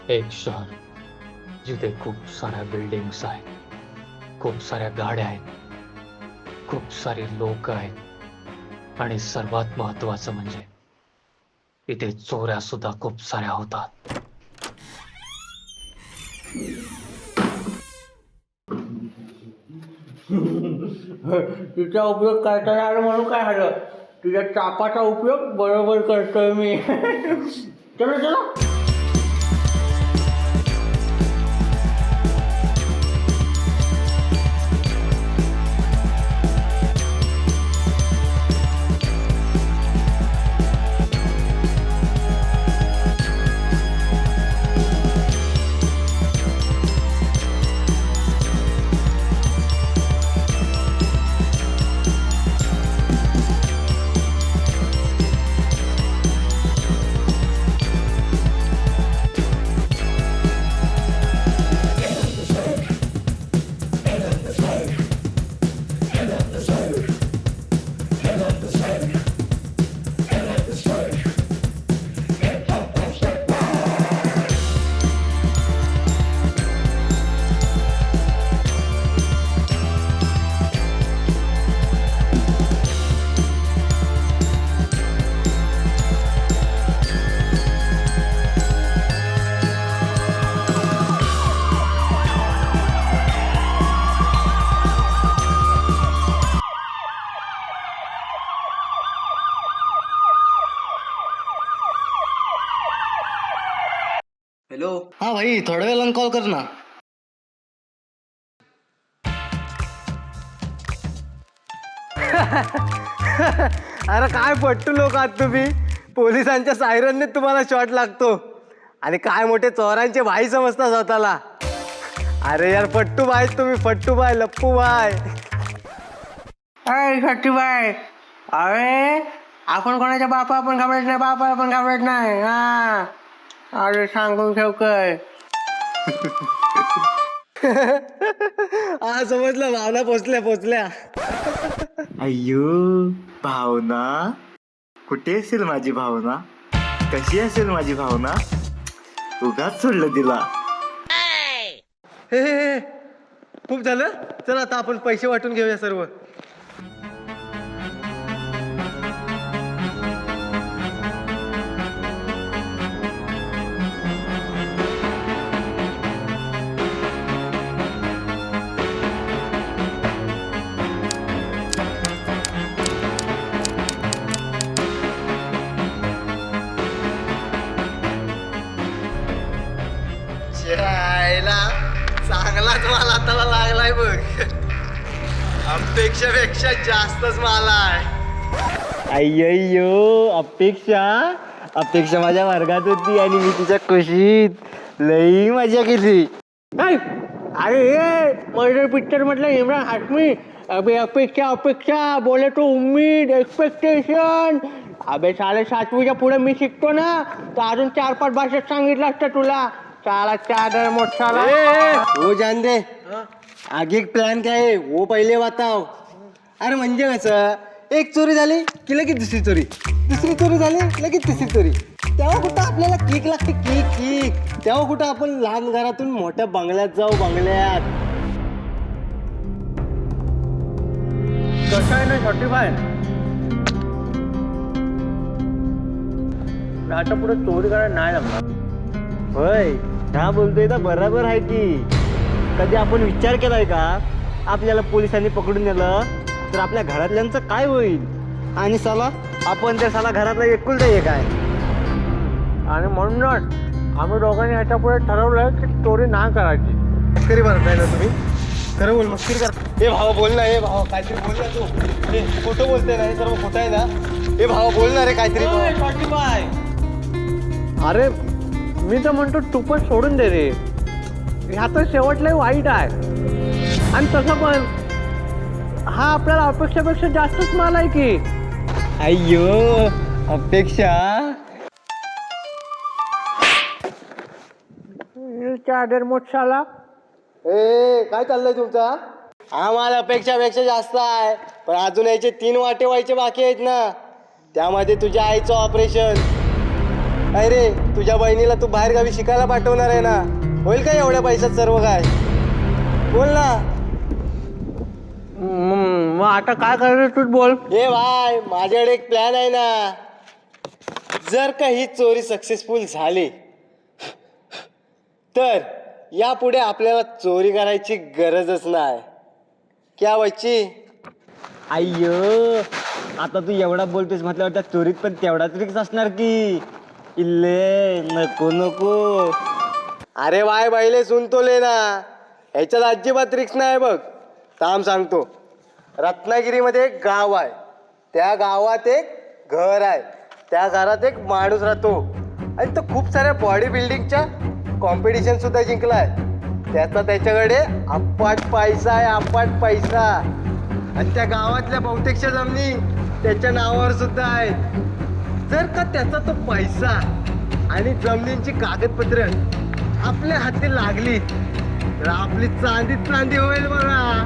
एक शहर जिथे खूप साऱ्या बिल्डिंग्स आहेत, खूप साऱ्या गाड्या आहेत, खूप सारे लोक आहेत आणि सर्वात महत्वाचं म्हणजे इथे चोऱ्या सुद्धा खूप साऱ्या होतात. तिचा उपयोग करता आला म्हणून काय झालं, तुझ्या चापाचा उपयोग बरोबर करतोय मी. चला चला. हॅलो. हा भाई, थोड्या वेळानं कॉल कर ना. अरे काय पट्टू लोक आहात तुम्ही. पोलिसांच्या सायरनने तुम्हाला शॉट लागतो आणि काय मोठे चोरांचे भाई समजता स्वतःला. अरे यार फट्टू बाय, तुम्ही फट्टू बाय, लप्पू बाय. अरे फट्टू बाय, अरे आपण कोणाच्या बापा पण घाबरत नाही, बापाला पण घाबरत नाही. हा अरे सांगून ठेव काय. हा समजलं, भावना पोचल्या. अय्यो, भावना कुठे असेल माझी भावना? कशी असेल माझी भावना? उगाच सोडलं तिला. हे खूप झालं, चल आता आपण पैसे वाटून घेऊया सर्व. चांगलाच माल आता लागलाय बघ. अपेक्षापेक्षा जास्तच माल आहे. अय्यो, अपेक्षा माझ्या वर्गात होती आणि मी तिच्या कुशीत लई मजा केली. अरे मर्डर पिक्चर म्हटलं इम्रान हाशमी. अबे अपेक्षा बोले तो उम्मीद, एक्सपेक्टेशन. अबे 7.5वीच्या पुढे मी शिकतो ना, तर अजून 4-5 भाषेत सांगितलं असतं तुला. साला चादर मोठा वो जान दे. आगे प्लॅन काय आहे वो पहिले बताव. अरे म्हणजे कसं, एक चोरी झाली की लगेच दुसरी चोरी झाली लगेच तिसरी चोरी. तेव्हा कुठं आपल्याला किक लागते, किक. तेव्हा कुठं आपण लहान घरातून मोठ्या बंगल्यात जाऊ, बंगल्यात. कसं आहे ना छोटी बाय, आता पुढे चोरी करायला नाही लागणार. होय, ह्या बोलतोय तर बरोबर आहे की. कधी आपण विचार केलाय का, आपल्याला पोलिसांनी पकडून नेलं तर आपल्या घरातल्यांचं काय होईल? आणि साला आपण त्या साला घरातला एकुलता एक आहे. आणि म्हणूनच आम्ही दोघांनी ह्याच्या पुढे ठरवलं की चोरी नाही करायची. मस्करी भरताय ना तुम्ही? खरं बोल, मस्करी कर. हे भावा बोल ना, हे भावा काहीतरी बोल ना तू. हे खोटं बोलते ना, हे सर्व खोटं आहे ना. हे भावा बोल ना रे काहीतरी. अरे मी तर म्हणतो तू पण सोडून दे रे. ह्याचं शेवटलाही वाईट आहे. आणि तसं पण हा आपल्याला अपेक्षापेक्षा जास्तच माल आहे की. अय्यो, अपेक्षा चादर मोठाला. ए काय चाललंय तुमचा? आम्हाला अपेक्षापेक्षा जास्त आहे, पण अजून याचे 3 वाटे व्हायचे बाकी आहेत ना. त्यामध्ये तुझ्या आईचं ऑपरेशन. अरे तुझ्या बहिणीला तू बाहेर गावी शिकायला पाठवणार आहे ना, होईल का एवढ्या पैशात सर्व काय? बोल ना. मग आता काय करायचं तूच बोल. ए भाई, माझ्याकडे एक प्लॅन आहे ना. जर का ही चोरी सक्सेसफुल झाली तर यापुढे आपल्याला चोरी करायची गरजच नाही. क्या बच्ची? अय्यो, आता तू एवढा बोलतोस म्हटल्यावर त्या चोरीत पण तेवढाच रिक्स असणार की. इल्ले नको नको. अरे वाय बाईले सुनतोले ना, ह्याच्यात अजिबात रिक्स नाही बघ. थांब सांगतो. रत्नागिरीमध्ये एक गाव आहे, त्या गावात एक घर आहे, त्या घरात एक माणूस राहतो आणि तो खूप साऱ्या बॉडी बिल्डिंगच्या कॉम्पिटिशन सुद्धा जिंकलाय. त्याच्याकडे अफाट पैसा आहे, अफाट पैसा. आणि त्या गावातल्या बहुतेकच्या जमिनी त्याच्या नावावर सुद्धा आहेत. जर का त्याचा तो पैसा आणि जमिनींची कागदपत्र आपल्या हाती लागली तर आपली चांदीच चांदी होईल बघा.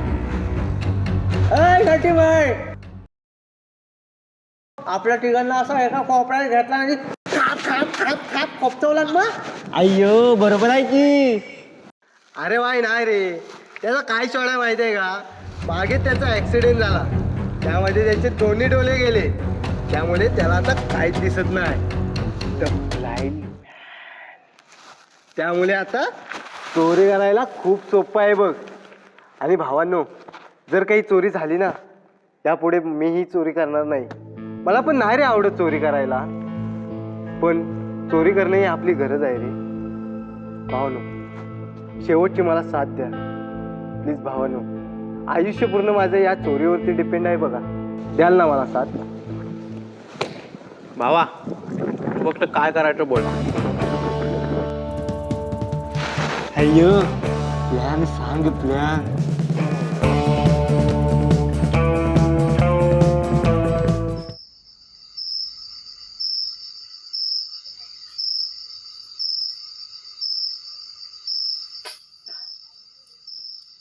घटी बाई, आपल्या तिघांना असं एका कोपऱ्यात घेतला आणि खाप खाप खाप खाप खोपचवलात मग. अय्यो, बरोबर आहे की. अरे वाय नाही रे, त्याचा काय शोळा माहिती आहे का? मागे त्याचा ऍक्सिडेंट झाला, त्यामध्ये त्याचे दोन्ही डोळे गेले, त्यामुळे त्याला आता काहीच दिसत नाही. त्यामुळे आता चोरी करायला खूप सोपं आहे बघ. आणि भावांनो, जर काही चोरी झाली ना, त्यापुढे मीही चोरी करणार नाही. मला पण नाही रे आवडत चोरी करायला, पण चोरी करणे ही आपली गरज आहे रे. भावांनो, शेवटची मला साथ द्या प्लीज. भावांनो, आयुष्य पूर्ण माझं या चोरीवरती डिपेंड आहे बघा. द्याल ना मला साथ? भावा, फक्त काय करायचं बोल. अय्यो, प्लॅन सांग प्लॅन.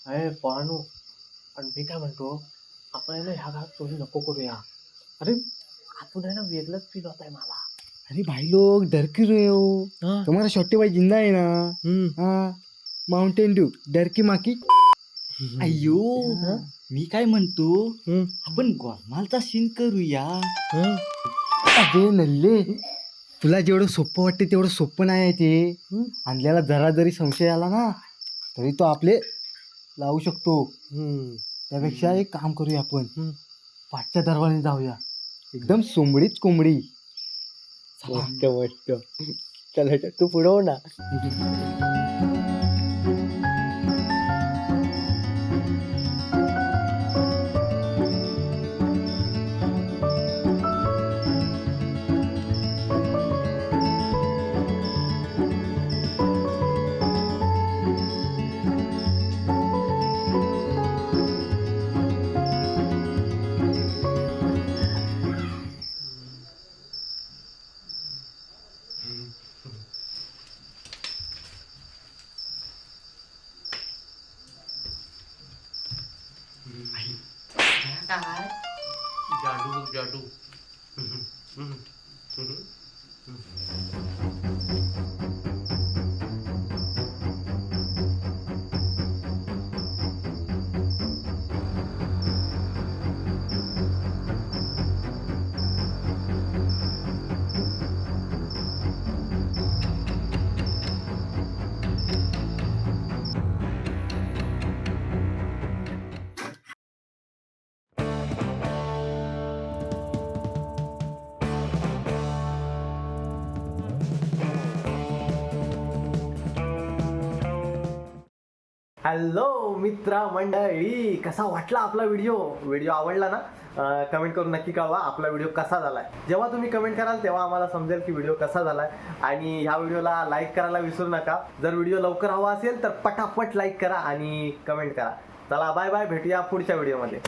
अरे पोरांनो, आणि मी काय म्हणतो, आपण आहे ना ह्या घरात चोरी नको करूया. अरे आपण आहे ना वेगळंच फील होत आहे मला. अरे भाई लोग डर क्यों रहे हो? तुम्हारा छोटे भाई जिंदा है ना. हाँ, माउंटेन ड्यू डर की माकी. अय्यो, मी काय म्हणतो, आपण गोलमालचा सीन करूया. अबे नल्ले, तुला जेवढं सोपं वाटते तेवढं सोपं नाही आहे ते. आणल्याला जरा जरी संशय आला ना तरी तो आपले लावू शकतो. त्यापेक्षा एक काम करूया, आपण पाठच्या दरवाजाने जाऊया, एकदम सोंबडीत कोंबडी. मस्त मस्त. चला तू पुढव ना. जादू जादू. हॅलो मित्र मंडळी, कसा वाटला आपला व्हिडिओ आवडला ना? कमेंट करून नक्की कळवा आपला व्हिडिओ कसा झालाय. जेव्हा तुम्ही कमेंट कराल तेव्हा आम्हाला समजेल की व्हिडिओ कसा झालाय. आणि ह्या व्हिडिओला लाईक करायला विसरू नका. जर व्हिडिओ लवकर हवा असेल तर पटापट लाईक करा आणि कमेंट करा. चला बाय बाय, भेटूया पुढच्या व्हिडिओमध्ये.